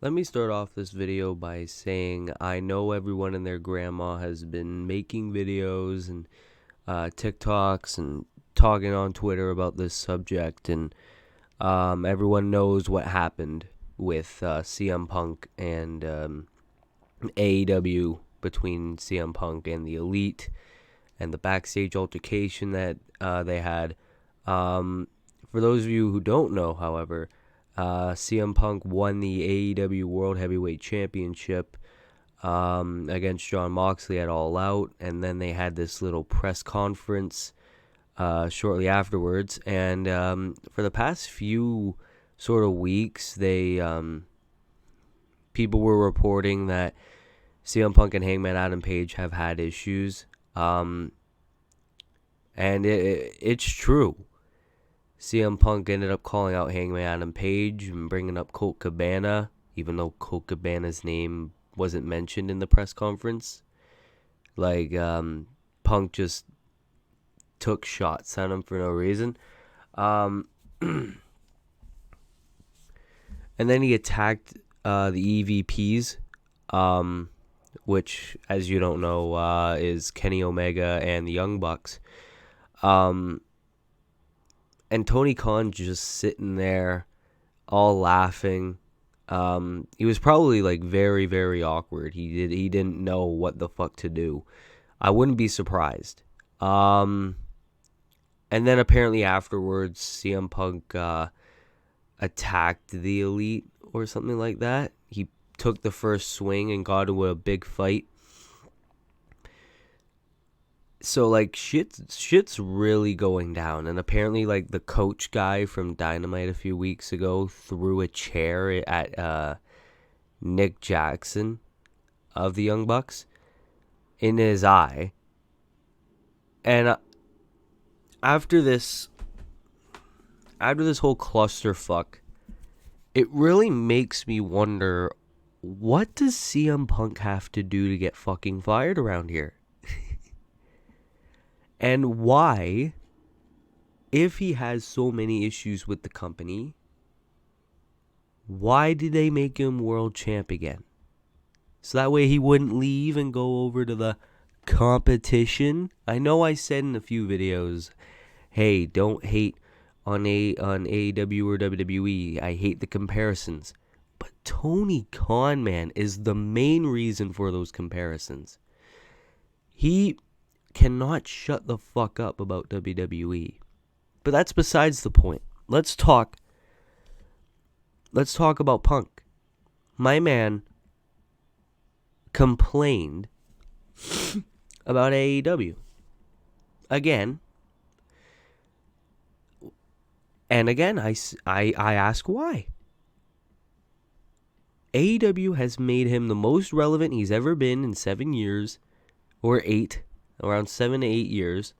Let me start off this video by saying I know everyone and their grandma has been making videos and TikToks and talking on Twitter about this subject, and everyone knows what happened with CM Punk and AEW, between CM Punk and the Elite, and the backstage altercation that they had. For those of you who don't know, however, CM Punk won the AEW World Heavyweight Championship against Jon Moxley at All Out, and then they had this little press conference shortly afterwards. And for the past few sort of weeks, people were reporting that CM Punk and Hangman Adam Page have had issues, and it's true. CM Punk ended up calling out Hangman Adam Page and bringing up Colt Cabana, even though Colt Cabana's name wasn't mentioned in the press conference. Punk just took shots at him for no reason. And then he attacked the EVPs, which, as you don't know, is Kenny Omega and the Young Bucks. And Tony Khan just sitting there, all laughing. He was probably very, very awkward. He didn't know what the fuck to do. I wouldn't be surprised. And then apparently afterwards, CM Punk attacked the Elite or something like that. He took the first swing and got into a big fight. So, shit's really going down. And apparently, the coach guy from Dynamite a few weeks ago threw a chair at Nick Jackson of the Young Bucks in his eye. And after this whole clusterfuck, it really makes me wonder, what does CM Punk have to do to get fucking fired around here? And why, if he has so many issues with the company, why did they make him world champ again? So that way he wouldn't leave and go over to the competition. I know I said in a few videos, hey, don't hate on AEW or WWE. I hate the comparisons. But Tony Khan, man, is the main reason for those comparisons. He cannot shut the fuck up about WWE. But that's besides the point. Let's talk about Punk. My man complained about AEW. Again. And again, I ask why. AEW has made him the most relevant he's ever been in 7 years, or 8, around 7 to 8 years.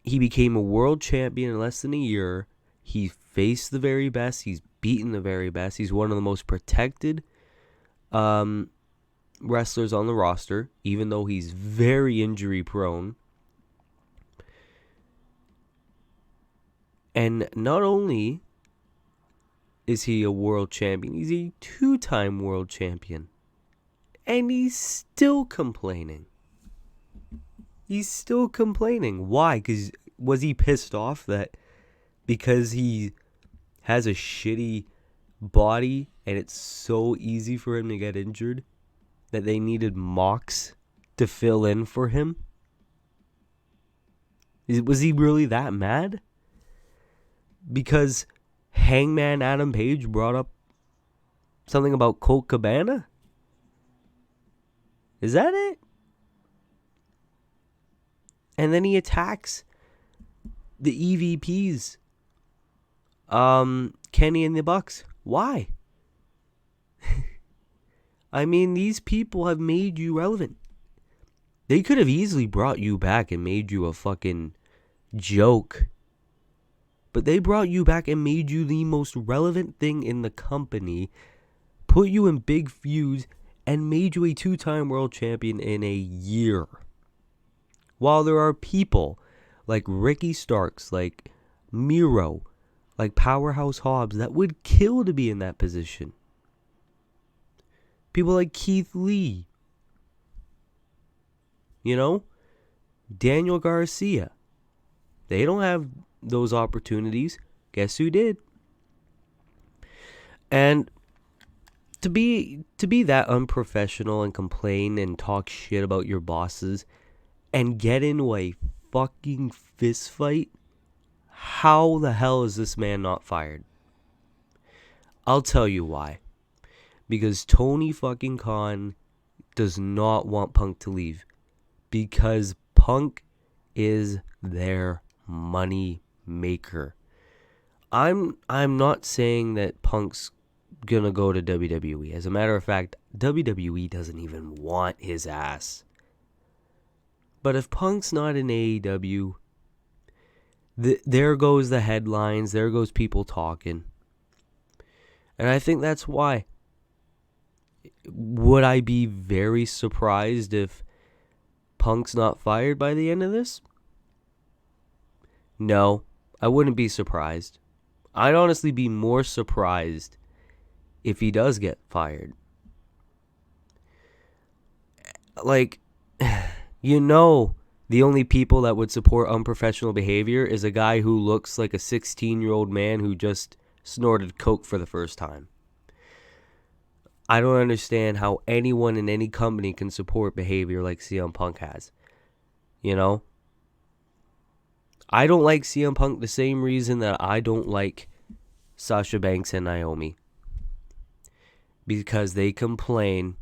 He became a world champion in less than a year. He faced the very best. He's beaten the very best. He's one of the most protected wrestlers on the roster, even though he's very injury prone. And not only is he a world champion, he's a 2-time world champion. And he's still complaining. He's still complaining. Why? Because was he pissed off that because he has a shitty body and it's so easy for him to get injured that they needed Mox to fill in for him? Was he really that mad? Because Hangman Adam Page brought up something about Colt Cabana? Is that it? And then he attacks the EVPs, Kenny and the Bucks. Why? I mean, these people have made you relevant. They could have easily brought you back and made you a fucking joke. But they brought you back and made you the most relevant thing in the company, put you in big feuds, and made you a 2-time world champion in a year. While there are people like Ricky Starks, like Miro, like Powerhouse Hobbs that would kill to be in that position. People like Keith Lee. You know? Daniel Garcia. They don't have those opportunities. Guess who did? And to be that unprofessional and complain and talk shit about your bosses and get into a fucking fist fight, how the hell is this man not fired? I'll tell you why. Because Tony fucking Khan does not want Punk to leave. Because Punk is their money maker. I'm not saying that Punk's gonna go to WWE. As a matter of fact, WWE doesn't even want his ass. But if Punk's not in AEW, there goes the headlines, there goes people talking. And I think that's why. Would I be very surprised if Punk's not fired by the end of this? No, I wouldn't be surprised. I'd honestly be more surprised if he does get fired. Like, the only people that would support unprofessional behavior is a guy who looks like a 16-year-old man who just snorted coke for the first time. I don't understand how anyone in any company can support behavior like CM Punk has. You know? I don't like CM Punk the same reason that I don't like Sasha Banks and Naomi. Because they complain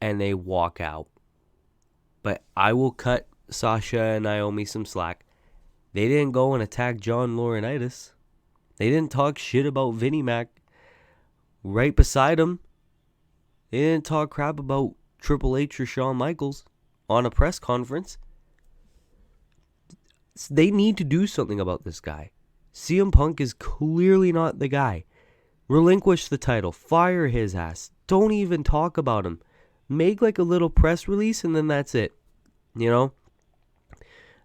and they walk out. But I will cut Sasha and Naomi some slack. They didn't go and attack John Laurinaitis. They didn't talk shit about Vinnie Mac right beside him. They didn't talk crap about Triple H or Shawn Michaels on a press conference. They need to do something about this guy. CM Punk is clearly not the guy. Relinquish the title. Fire his ass. Don't even talk about him. Make like a little press release and then that's it. You know?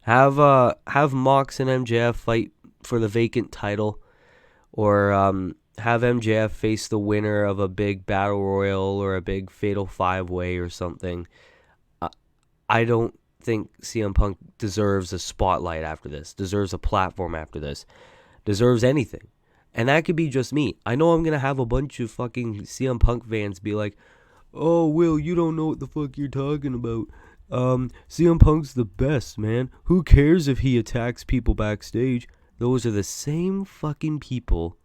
Have Mox and MJF fight for the vacant title. Or have MJF face the winner of a big battle royal or a big fatal 5-way or something. I don't think CM Punk deserves a spotlight after this. Deserves a platform after this. Deserves anything. And that could be just me. I know I'm going to have a bunch of fucking CM Punk fans be like, oh, Will, you don't know what the fuck you're talking about. CM Punk's the best, man. Who cares if he attacks people backstage? Those are the same fucking people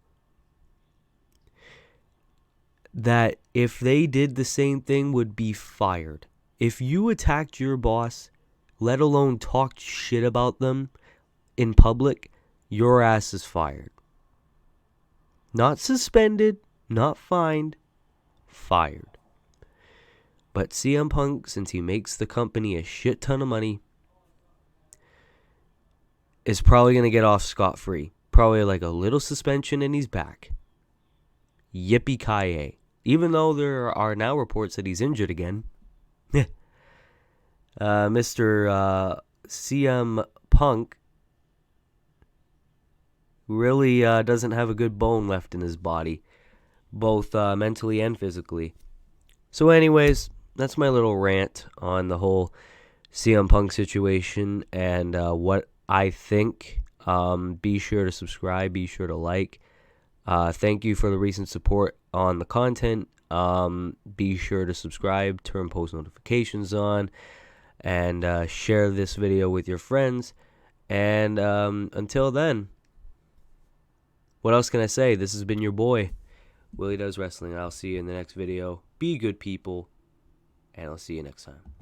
that if they did the same thing would be fired. If you attacked your boss, let alone talked shit about them in public, your ass is fired. Not suspended, not fined, fired. But CM Punk, since he makes the company a shit ton of money, is probably going to get off scot-free. Probably like a little suspension and he's back. Yippee-ki-yay. Even though there are now reports that he's injured again. Mr. CM Punk really doesn't have a good bone left in his body. Both mentally and physically. So anyways, that's my little rant on the whole CM Punk situation and what I think. Be sure to subscribe. Be sure to like. Thank you for the recent support on the content. Be sure to subscribe, turn post notifications on, and share this video with your friends. And until then, what else can I say? This has been your boy, Willie Does Wrestling. I'll see you in the next video. Be good people, and I'll see you next time.